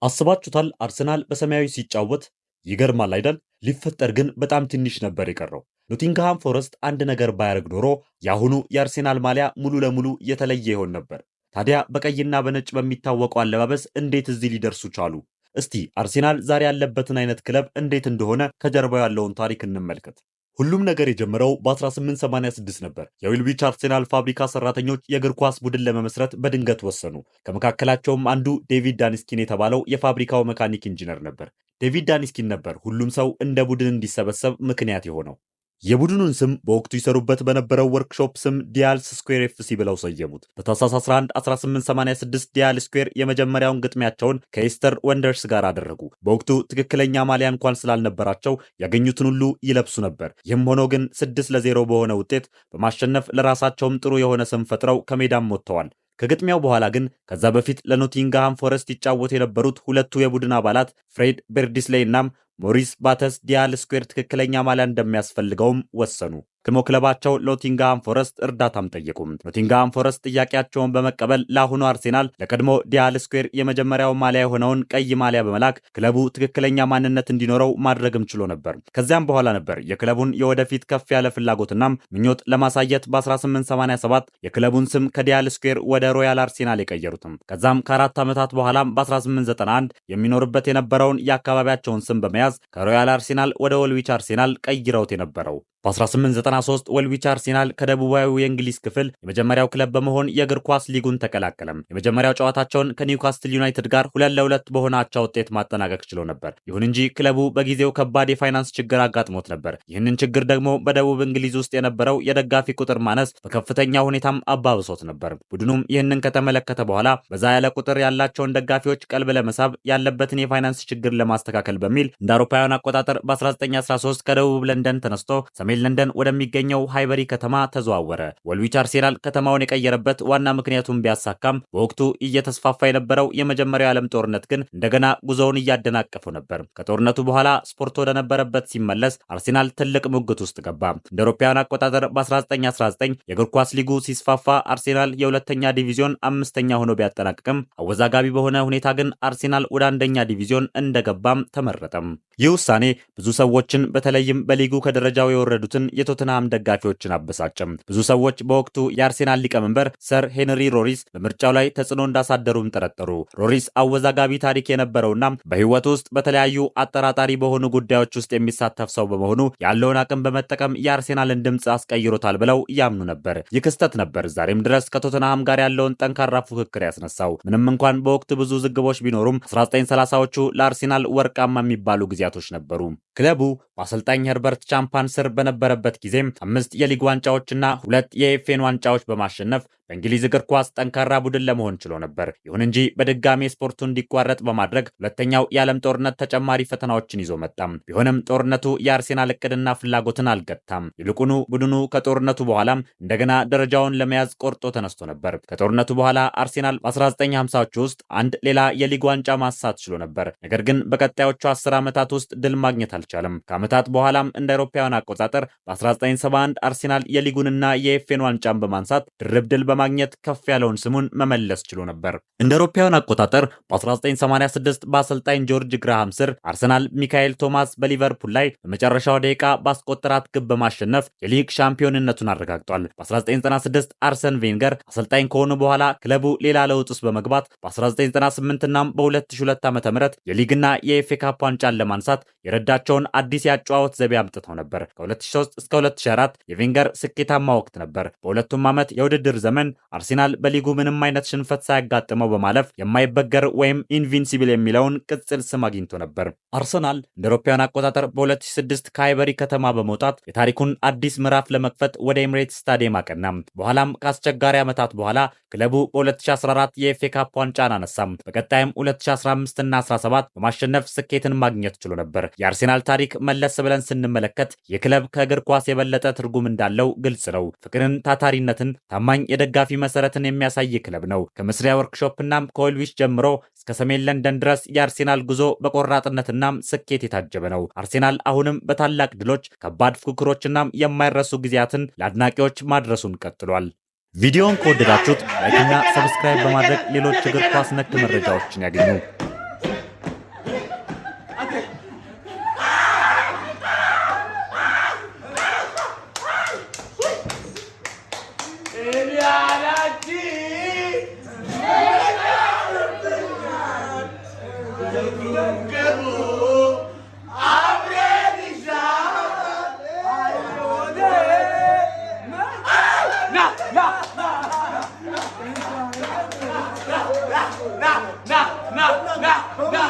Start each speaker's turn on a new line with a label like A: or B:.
A: አስባችሁታል? አርሰናል በሰማያዊ ሲጫወት ይገርማል አይደል? ሊፈጠር ግን በጣም ትንሽ ነበር የቀረው። ኖቲንግሃም ፎረስት አንድ ነገር ባያደርግ ኖሮ የአሁኑ የአርሴናል ማሊያ ሙሉ ለሙሉ የተለየ ይሆን ነበር። ታዲያ በቀይና በነጭ በሚታወቀው አለባበስ እንዴት እዚህ ሊደርሱ ቻሉ? እስቲ አርሴናል ዛሬ ያለበትን አይነት ክለብ እንዴት እንደሆነ ከጀርባው ያለውን ታሪክ እንመልከት። ሁሉም ነገር የጀመረው በ1886 ነበር። የዊልዊች አርሴናል ፋብሪካ ሰራተኞች የእግር ኳስ ቡድን ለመመስረት በድንገት ወሰኑ። ከመካከላቸውም አንዱ ዴቪድ ዳኒስኪን የተባለው የፋብሪካው መካኒክ ኢንጂነር ነበር። ዴቪድ ዳኒስኪን ነበር ሁሉም ሰው እንደ ቡድን እንዲሰበሰብ ምክንያት የሆነው። የቡድኑን ስም በወቅቱ ይሰሩበት በነበረው ወርክሾፕ ስም ዲያልስ ስኩዌር ኤፍሲ ብለው ሰየሙት። በታህሳስ 11 1886 ዲያል ስኩዌር የመጀመሪያውን ግጥሚያቸውን ከኢስተር ወንደርስ ጋር አደረጉ። በወቅቱ ትክክለኛ ማሊያ እንኳን ስላልነበራቸው ያገኙትን ሁሉ ይለብሱ ነበር። ይህም ሆኖ ግን 6-0 በሆነ ውጤት በማሸነፍ ለራሳቸውም ጥሩ የሆነ ስም ፈጥረው ከሜዳም ወጥተዋል። ከግጥሚያው በኋላ ግን ከዛ በፊት ለኖቲንግሃም ፎረስት ይጫወቱ የነበሩት ሁለቱ የቡድን አባላት ፍሬድ ቤርዲስሌይ እናም ሞሪስ ባተስ ዲያል ስኩዌር ትክክለኛ ማሊያ እንደሚያስፈልገውም ወሰኑ። ደግሞ ክለባቸው ኖቲንግሃም ፎረስት እርዳታም ጠየቁ። ኖቲንግሃም ፎረስት ጥያቄያቸውን በመቀበል ለአሁኑ አርሴናል ለቀድሞ ዲያል ስኩዌር የመጀመሪያው ማሊያ የሆነውን ቀይ ማሊያ በመላክ ክለቡ ትክክለኛ ማንነት እንዲኖረው ማድረግም ችሎ ነበር። ከዚያም በኋላ ነበር የክለቡን የወደፊት ከፍ ያለ ፍላጎትና ምኞት ለማሳየት በ1887 የክለቡን ስም ከዲያል ስኩዌር ወደ ሮያል አርሴናል የቀየሩትም። ከዛም ከ4 ዓመታት በኋላም በ1891 የሚኖርበት የነበረውን የአካባቢያቸውን ስም በመያዝ ከሮያል አርሴናል ወደ ወልዊች አርሴናል ቀይረውት የነበረው። በ1893 ወልዊች አርሴናል ከደቡባዊ የእንግሊዝ ክፍል የመጀመሪያው ክለብ በመሆን የእግር ኳስ ሊጉን ተቀላቀለም። የመጀመሪያው ጨዋታቸውን ከኒውካስትል ዩናይትድ ጋር 2-2 በሆነ አቻ ውጤት ማጠናቀቅ ችሎ ነበር። ይሁን እንጂ ክለቡ በጊዜው ከባድ የፋይናንስ ችግር አጋጥሞት ነበር። ይህንን ችግር ደግሞ በደቡብ እንግሊዝ ውስጥ የነበረው የደጋፊ ቁጥር ማነስ በከፍተኛ ሁኔታም አባብሶት ነበር። ቡድኑም ይህንን ከተመለከተ በኋላ በዛ ያለ ቁጥር ያላቸውን ደጋፊዎች ቀልብ ለመሳብ ያለበትን የፋይናንስ ችግር ለማስተካከል በሚል እንደ አውሮፓውያን አቆጣጠር በ1913 ከደቡብ ለንደን ተነስቶ ሰሜን ለንደን ወደሚገኘው ሃይበሪ ከተማ ተዘዋወረ። ወልዊች አርሴናል ከተማውን የቀየረበት ዋና ምክንያቱም ቢያሳካም በወቅቱ እየተስፋፋ የነበረው የመጀመሪያው ዓለም ጦርነት ግን እንደገና ጉዞውን እያደናቀፈው ነበር። ከጦርነቱ በኋላ ስፖርት ወደ ነበረበት ሲመለስ አርሴናል ትልቅ ሙግት ውስጥ ገባ። እንደ አውሮፓውያን አቆጣጠር በ1919 የእግር ኳስ ሊጉ ሲስፋፋ አርሴናል የሁለተኛ ዲቪዚዮን አምስተኛ ሆኖ ቢያጠናቅቅም አወዛጋቢ በሆነ ሁኔታ ግን አርሴናል ወደ አንደኛ ዲቪዚዮን እንደገባም ተመረጠም። ይህ ውሳኔ ብዙ ሰዎችን በተለይም በሊጉ ከደረጃው የወረዱትን የቶተንሃም ደጋፊዎችን አበሳጨም። ብዙ ሰዎች በወቅቱ የአርሴናል ሊቀመንበር ሰር ሄንሪ ሮሪስ በምርጫው ላይ ተጽዕኖ እንዳሳደሩም ጠረጠሩ። ሮሪስ አወዛጋቢ ታሪክ የነበረውና በሕይወቱ ውስጥ በተለያዩ አጠራጣሪ በሆኑ ጉዳዮች ውስጥ የሚሳተፍ ሰው በመሆኑ ያለውን አቅም በመጠቀም የአርሴናልን ድምፅ አስቀይሮታል ብለው ያምኑ ነበር። ይህ ክስተት ነበር ዛሬም ድረስ ከቶተንሃም ጋር ያለውን ጠንካራ ፉክክር ያስነሳው። ምንም እንኳን በወቅቱ ብዙ ዝግቦች ቢኖሩም 1930ዎቹ ለአርሴናል ወርቃማ የሚባሉ ጊዜያቶች ነበሩ። ክለቡ በአሰልጣኝ ሄርበርት ቻምፓን ስር በነበረበት ጊዜም 5 የሊግ ዋንጫዎችና 2 የኤፍኤን ዋንጫዎች በማሸነፍ በእንግሊዝ እግር ኳስ ጠንካራ ቡድን ለመሆን ችሎ ነበር። ይሁን እንጂ በድጋሚ ስፖርቱ እንዲቋረጥ በማድረግ ሁለተኛው የዓለም ጦርነት ተጨማሪ ፈተናዎችን ይዞ መጣም። ቢሆንም ጦርነቱ የአርሴናል እቅድና ፍላጎትን አልገታም። ይልቁኑ ቡድኑ ከጦርነቱ በኋላም እንደገና ደረጃውን ለመያዝ ቆርጦ ተነስቶ ነበር። ከጦርነቱ በኋላ አርሴናል በ1950ዎቹ ውስጥ አንድ ሌላ የሊግ ዋንጫ ማሳት ችሎ ነበር። ነገር ግን በቀጣዮቹ 10 ዓመታት ውስጥ ድል ማግኘት አልቻለም። ከዓመታት በኋላም እንደ አውሮፓውያን አቆጣጠር በ1971 አርሴናል የሊጉንና የኤፍኤን ዋንጫን በማንሳት ድርብ ድል በማግኘት ከፍ ያለውን ስሙን መመለስ ችሎ ነበር። እንደ አውሮፓውያን አቆጣጠር በ1986 በአሰልጣኝ ጆርጅ ግራሃም ስር አርሰናል ሚካኤል ቶማስ በሊቨርፑል ላይ በመጨረሻው ደቂቃ ባስቆጠራት ግብ በማሸነፍ የሊግ ሻምፒዮንነቱን አረጋግጧል። በ1996 አርሰን ቬንገር አሰልጣኝ ከሆኑ በኋላ ክለቡ ሌላ ለውጥ ውስጥ በመግባት በ1998 እና በ2002 ዓ.ም የሊግና የኤፍኤ ካፕ ዋንጫን ለማንሳት የረዳቸውን አዲስ ያጨዋወት ዘዴ አምጥተው ነበር። ከ2003 እስከ 2004 የቬንገር ስኬታማ ወቅት ነበር። በሁለቱም ዓመት የውድድር ዘመን አርሴናል በሊጉ ምንም አይነት ሽንፈት ሳያጋጥመው በማለፍ የማይበገር ወይም ኢንቪንሲብል የሚለውን ቅጽል ስም አግኝቶ ነበር። አርሰናል እንደ አውሮፓውያን አቆጣጠር በ2006 ከሃይበሪ ከተማ በመውጣት የታሪኩን አዲስ ምዕራፍ ለመክፈት ወደ ኤምሬትስ ስታዲየም አቀና። በኋላም ከአስቸጋሪ ዓመታት በኋላ ክለቡ በ2014 የኤፍኤ ካፕ ዋንጫን አነሳም። በቀጣይም 2015 እና 17 በማሸነፍ ስኬትን ማግኘት ችሎ ነበር። የአርሴናል ታሪክ መለስ ብለን ስንመለከት የክለብ ከእግር ኳስ የበለጠ ትርጉም እንዳለው ግልጽ ነው። ፍቅርን፣ ታታሪነትን፣ ታማኝ የደጋፊ መሰረትን የሚያሳይ ክለብ ነው። ከመስሪያ ወርክሾፕና ከወልዊች ጀምሮ እስከ ሰሜን ለንደን ድረስ የአርሴናል ጉዞ በቆራጥነትና ስኬት የታጀበ ነው። አርሴናል አሁንም በታላቅ ድሎች፣ ከባድ ፉክክሮችና የማይረሱ ጊዜያትን ለአድናቂዎች ማድረሱን ቀጥሏል። ቪዲዮውን ከወደዳችሁት ላይክና ሰብስክራይብ በማድረግ ሌሎች እግር ኳስ ነክ መረጃዎችን ያገኙ።
B: 나